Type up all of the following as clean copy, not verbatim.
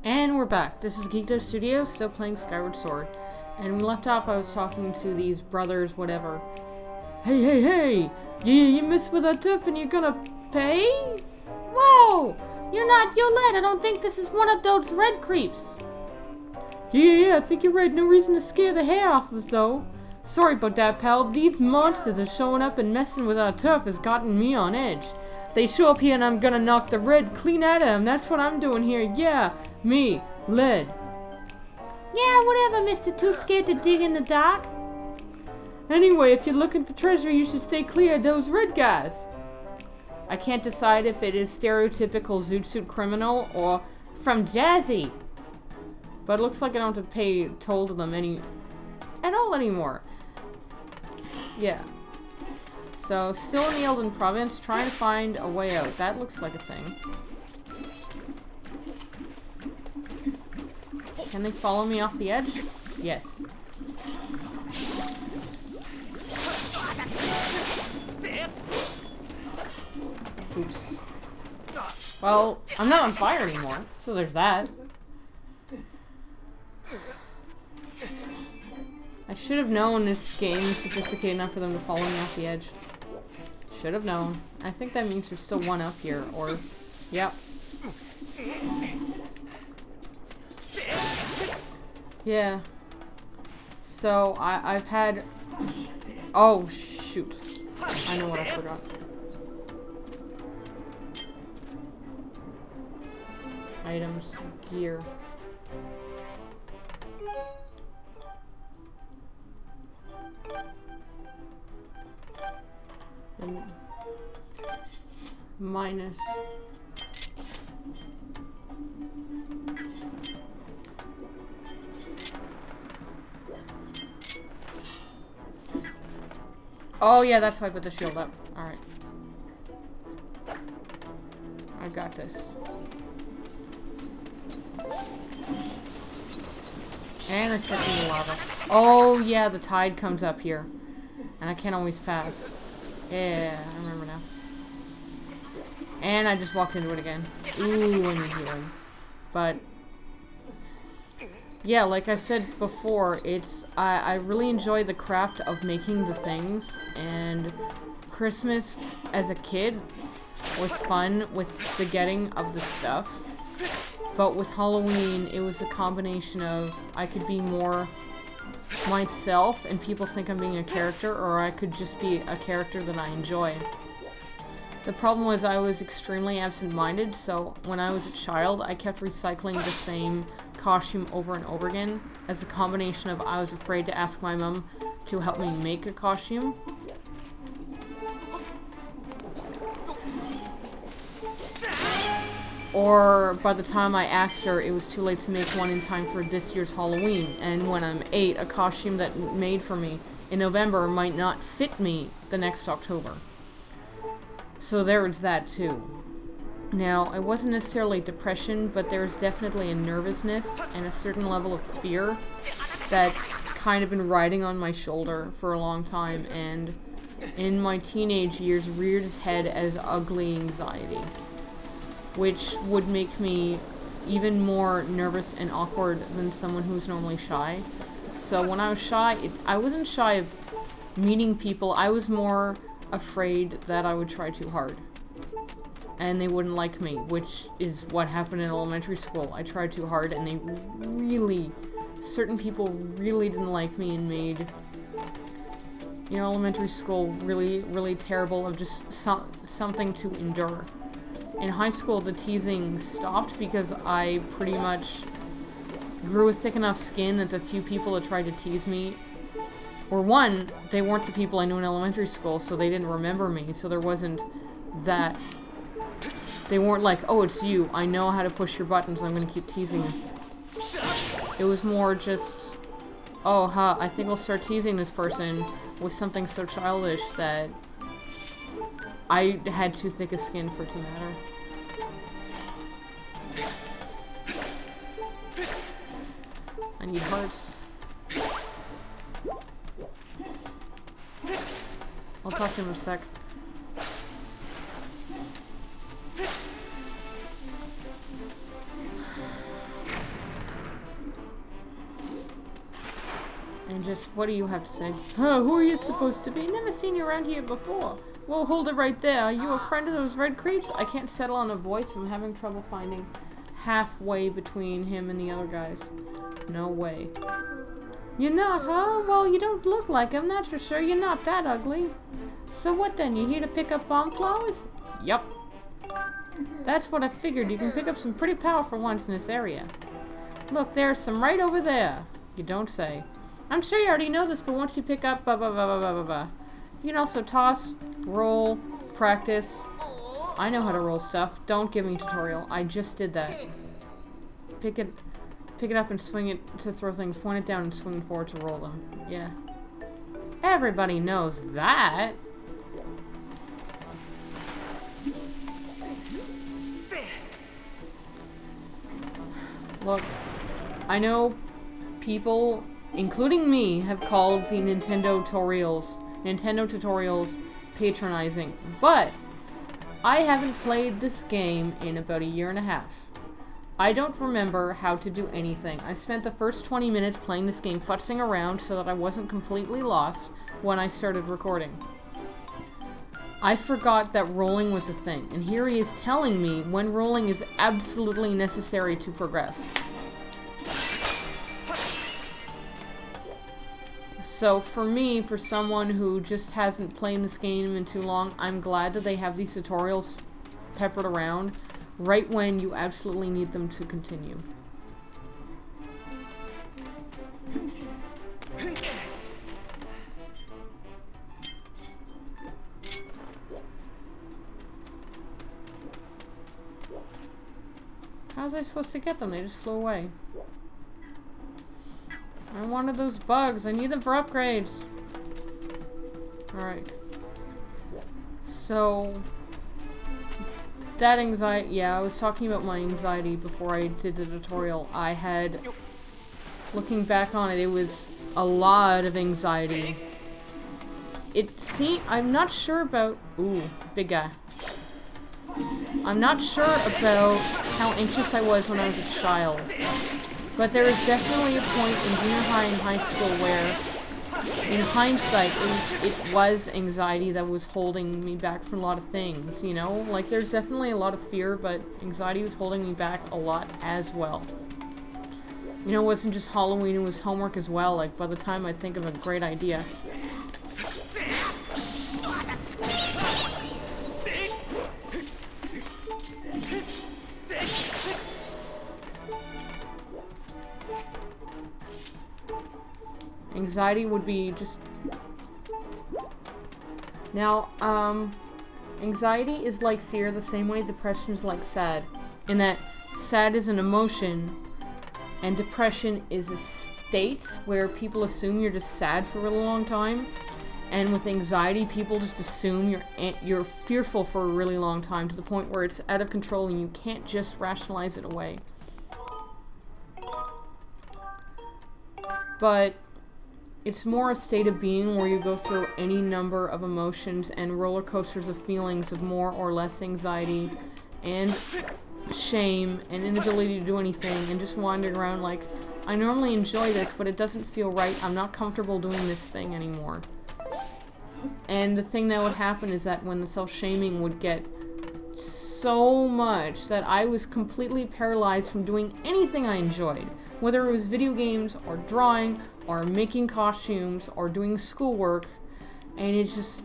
And we're back. This is Geekto Studio, still playing Skyward Sword. And we left off, I was talking to these brothers, whatever. Hey! You messed with that stuff and you're gonna pay? Whoa! You're not Yolette. I don't think this is one of those red creeps. Yeah, I think you're right. No reason to scare the hair off us, though. Sorry about that, pal. These monsters are showing up and messing with our turf has gotten me on edge. They show up here and I'm gonna knock the red clean out of them. That's what I'm doing here. Yeah, me, lead. Yeah, whatever, mister. Too scared to dig in the dark? Anyway, if you're looking for treasure, you should stay clear of those red guys. I can't decide if it is stereotypical zoot suit criminal or from Jazzy. But it looks like I don't have to pay toll to them at all anymore. Yeah. So, still in the Eldin province, trying to find a way out. That looks like a thing. Can they follow me off the edge? Yes. Oops. Well, I'm not on fire anymore, so there's that. I should have known this game is sophisticated enough for them to follow me off the edge. Should have known. I think that means there's still one up here, or... Yep. Yeah. So, I've had... Oh, shoot. I know what I forgot. Items. Gear. And minus. Oh yeah, that's why I put the shield up. Alright. I got this. And I set in the lava. Oh yeah, the tide comes up here. And I can't always pass. Yeah, I remember now. And I just walked into it again. Ooh, I need healing. But yeah, like I said before, I really enjoy the craft of making the things, and Christmas as a kid was fun with the getting of the stuff. But with Halloween, it was a combination of I could be more myself and people think I'm being a character, or I could just be a character that I enjoy. The problem was I was extremely absent-minded, so when I was a child, I kept recycling the same costume over and over again as a combination of I was afraid to ask my mom to help me make a costume. Or by the time I asked her, it was too late to make one in time for this year's Halloween. And when I'm 8, a costume that made for me in November might not fit me the next October. So there's that too. Now, it wasn't necessarily depression, but there's definitely a nervousness and a certain level of fear that's kind of been riding on my shoulder for a long time, and in my teenage years reared its head as ugly anxiety, which would make me even more nervous and awkward than someone who's normally shy. So when I was shy, I wasn't shy of meeting people, I was more afraid that I would try too hard. And they wouldn't like me, which is what happened in elementary school. I tried too hard and they certain people really didn't like me and made, you know, elementary school really, really terrible of just something to endure. In high school, the teasing stopped because I pretty much grew a thick enough skin that the few people that tried to tease me were, one, they weren't the people I knew in elementary school, so they didn't remember me, so there wasn't that. They weren't like, oh, it's you, I know how to push your buttons, I'm gonna keep teasing you. It was more just, oh, I think I'll start teasing this person with something so childish that I had too thick a skin for it to matter. I need hearts. I'll talk to him in a sec. And just, what do you have to say? Huh, who are you supposed to be? Never seen you around here before. Well, hold it right there. Are you a friend of those red creeps? I can't settle on a voice. I'm having trouble finding halfway between him and the other guys. No way. You're not, huh? Well, you don't look like him, that's for sure. You're not that ugly. So what then? You here to pick up bomb flowers? Yup. That's what I figured. You can pick up some pretty powerful ones in this area. Look, there's some right over there. You don't say. I'm sure you already know this, but once you pick up blah blah blah blah blah blah blah. You can also toss, roll, practice. I know how to roll stuff. Don't give me a tutorial. I just did that. Pick it up and swing it to throw things. Point it down and swing forward to roll them. Yeah. Everybody knows that. Look, I know people, including me, have called the Nintendo tutorials patronizing, but I haven't played this game in about a year and a half. I don't remember how to do anything. I spent the first 20 minutes playing this game futzing around so that I wasn't completely lost when I started recording. I forgot that rolling was a thing, and here he is telling me when rolling is absolutely necessary to progress. So for me, for someone who just hasn't played this game in too long, I'm glad that they have these tutorials peppered around right when you absolutely need them to continue. How was I supposed to get them? They just flew away. I wanted those bugs. I need them for upgrades. Alright. So, that anxiety, yeah, I was talking about my anxiety before I did the tutorial. I had, looking back on it, it was a lot of anxiety. I'm not sure about, ooh, big guy. I'm not sure about how anxious I was when I was a child. But there was definitely a point in junior high and high school where, in hindsight, it was anxiety that was holding me back from a lot of things, you know? Like, there's definitely a lot of fear, but anxiety was holding me back a lot as well. You know, it wasn't just Halloween, it was homework as well. Like, by the time I'd think of a great idea. Anxiety would be just... Now, anxiety is like fear the same way depression is like sad. In that sad is an emotion, and depression is a state where people assume you're just sad for a really long time. And with anxiety, people just assume you're fearful for a really long time, to the point where it's out of control and you can't just rationalize it away. But it's more a state of being where you go through any number of emotions and roller coasters of feelings of more or less anxiety and shame and inability to do anything and just wandering around like, I normally enjoy this, but it doesn't feel right. I'm not comfortable doing this thing anymore. And the thing that would happen is that when the self-shaming would get so much that I was completely paralyzed from doing anything I enjoyed. Whether it was video games, or drawing, or making costumes, or doing schoolwork, and it's just...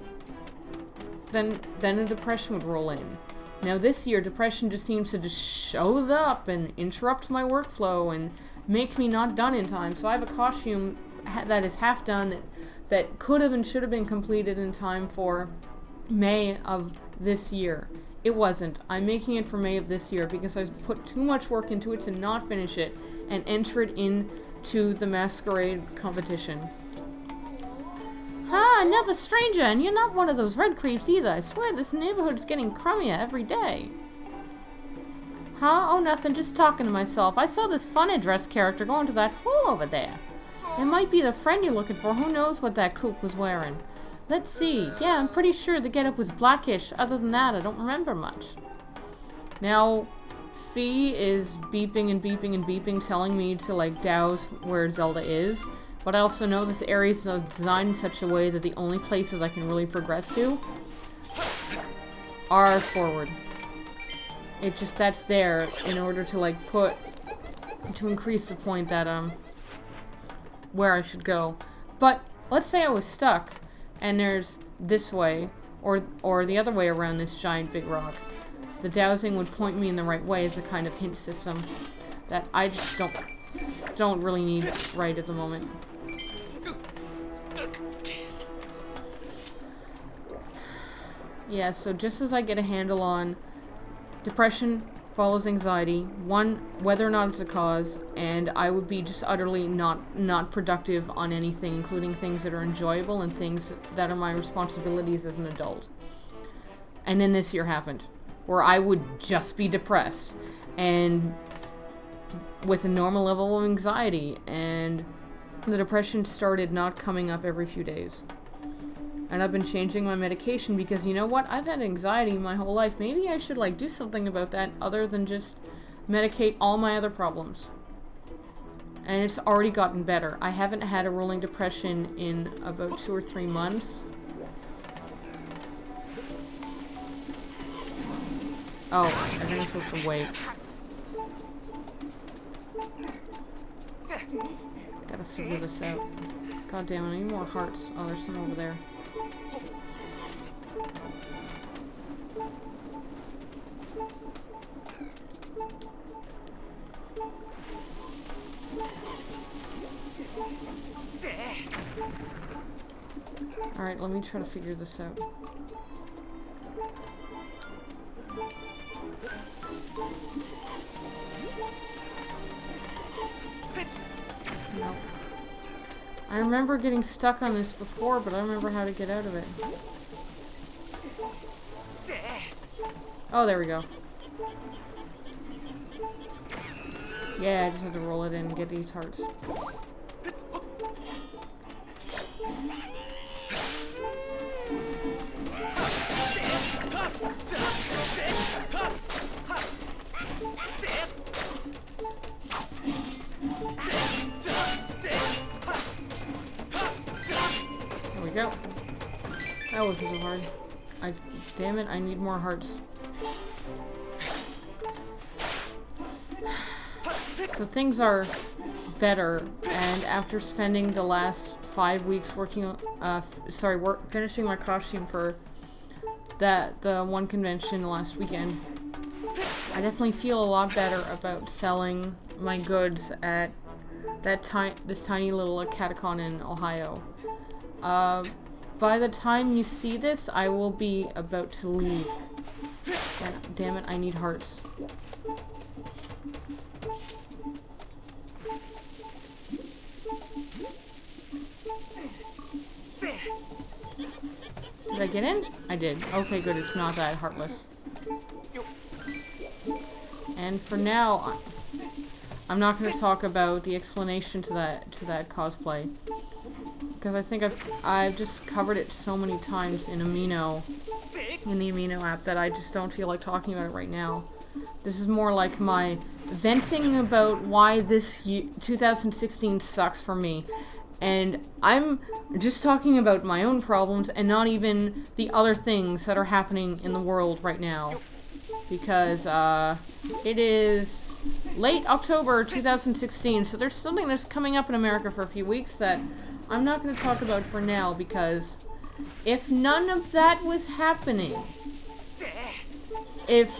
Then a depression would roll in. Now this year, depression just seems to just show up and interrupt my workflow and make me not done in time. So I have a costume that is half done that could have and should have been completed in time for May of this year. It wasn't. I'm making it for May of this year because I put too much work into it to not finish it and enter it into the masquerade competition. Ah, another stranger, and you're not one of those red creeps either. I swear this neighborhood's getting crummier every day. Huh? Oh, nothing, just talking to myself. I saw this fun-dressed character going to that hole over there. It might be the friend you're looking for. Who knows what that kook was wearing? Let's see. Yeah, I'm pretty sure the getup was blackish. Other than that, I don't remember much. Now, Fee is beeping and beeping and beeping, telling me to, like, douse where Zelda is. But I also know this area is designed in such a way that the only places I can really progress to are forward. It just, that's there in order to like to increase the point that where I should go. But let's say I was stuck and there's this way or the other way around this giant big rock. The dowsing would point me in the right way as a kind of hint system that I just don't really need right at the moment. Yeah, so just as I get a handle on depression follows anxiety, one, whether or not it's a cause, and I would be just utterly not productive on anything, including things that are enjoyable and things that are my responsibilities as an adult. And then this year happened, where I would just be depressed, and with a normal level of anxiety, and the depression started not coming up every few days. And I've been changing my medication because, you know what, I've had anxiety my whole life. Maybe I should like do something about that other than just medicate all my other problems. And it's already gotten better. I haven't had a rolling depression in about 2 or 3 months. Oh, I think I'm supposed to wait. Gotta figure this out. God damn it, I need more hearts. Oh, there's some over there. Alright, let me try to figure this out. Nope. I remember getting stuck on this before, but I don't remember how to get out of it. Oh, there we go. Yeah, I just had to roll it in and get these hearts. There we go. That wasn't so hard. Damn it, I need more hearts. So things are better, and after spending the last 5 weeks working, finishing my costume for the one convention last weekend, I definitely feel a lot better about selling my goods at this tiny little catacon in Ohio. By the time you see this, I will be about to leave. And damn it, I need hearts. Did I get in? I did. Okay, good. It's not that heartless. And for now, I'm not going to talk about the explanation to that cosplay, because I think I've just covered it so many times in the Amino app that I just don't feel like talking about it right now. This is more like my venting about why this 2016 sucks for me. And I'm just talking about my own problems and not even the other things that are happening in the world right now. Because it is late October 2016, so there's something that's coming up in America for a few weeks that I'm not going to talk about for now, because if none of that was happening, if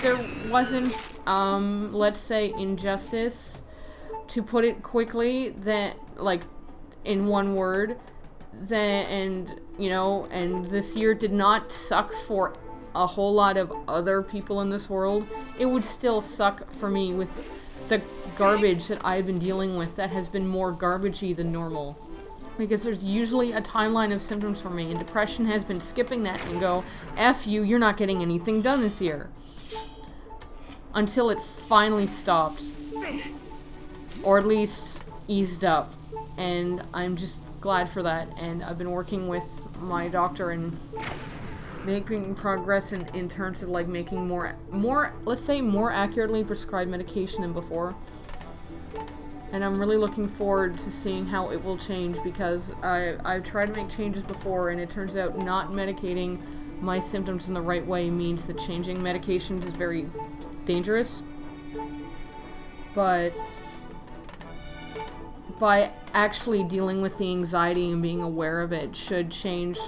there wasn't, let's say, injustice, to put it quickly, that, like, in one word, and this year did not suck for a whole lot of other people in this world, it would still suck for me with the garbage that I've been dealing with that has been more garbagey than normal. Because there's usually a timeline of symptoms for me, and depression has been skipping that and go, F you, you're not getting anything done this year. Until it finally stopped. Or at least eased up. And I'm just glad for that. And I've been working with my doctor and making progress in terms of like making more, let's say, more accurately prescribed medication than before. And I'm really looking forward to seeing how it will change, because I've tried to make changes before, and it turns out not medicating my symptoms in the right way means that changing medications is very dangerous. But by actually dealing with the anxiety and being aware of it should change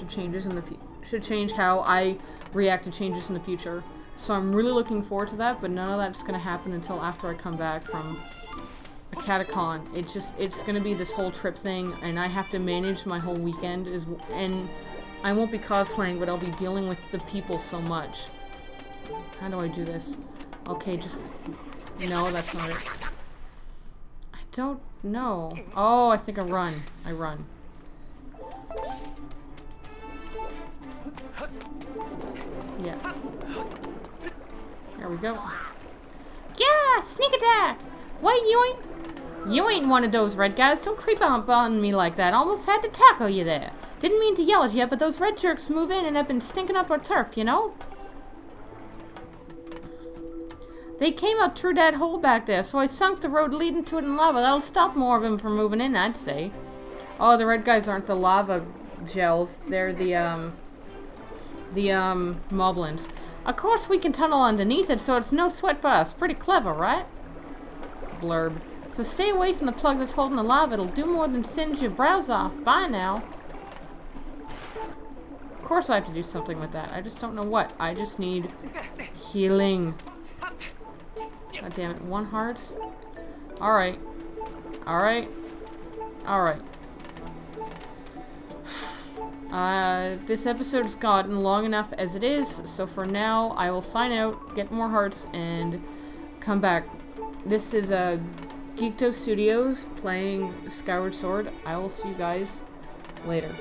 how I react to changes in the future. So I'm really looking forward to that, but none of that's going to happen until after I come back from a catacon. It's going to be this whole trip thing, and I have to manage my whole weekend, and I won't be cosplaying, but I'll be dealing with the people so much. How do I do this? Okay, just... No, that's not it. I don't know. Oh, I think I run. I run. Yeah. There we go. Yeah! Sneak attack! Wait, you ain't one of those red guys. Don't creep up on me like that. Almost had to tackle you there. Didn't mean to yell at you, but those red jerks move in and have been stinking up our turf, you know? They came up through that hole back there, so I sunk the road leading to it in lava. That'll stop more of them from moving in, I'd say. Oh, the red guys aren't the lava gels. They're the moblins. Of course we can tunnel underneath it, so it's no sweat for us. Pretty clever, right? Blurb. So stay away from the plug that's holding the lava. It'll do more than singe your brows off. Bye now. Of course I have to do something with that. I just don't know what. I just need healing. God damn it. 1 heart. Alright. Alright. Alright. This episode has gotten long enough as it is, so for now I will sign out, get more hearts, and come back. This is Geekto Studios playing Skyward Sword. I will see you guys later.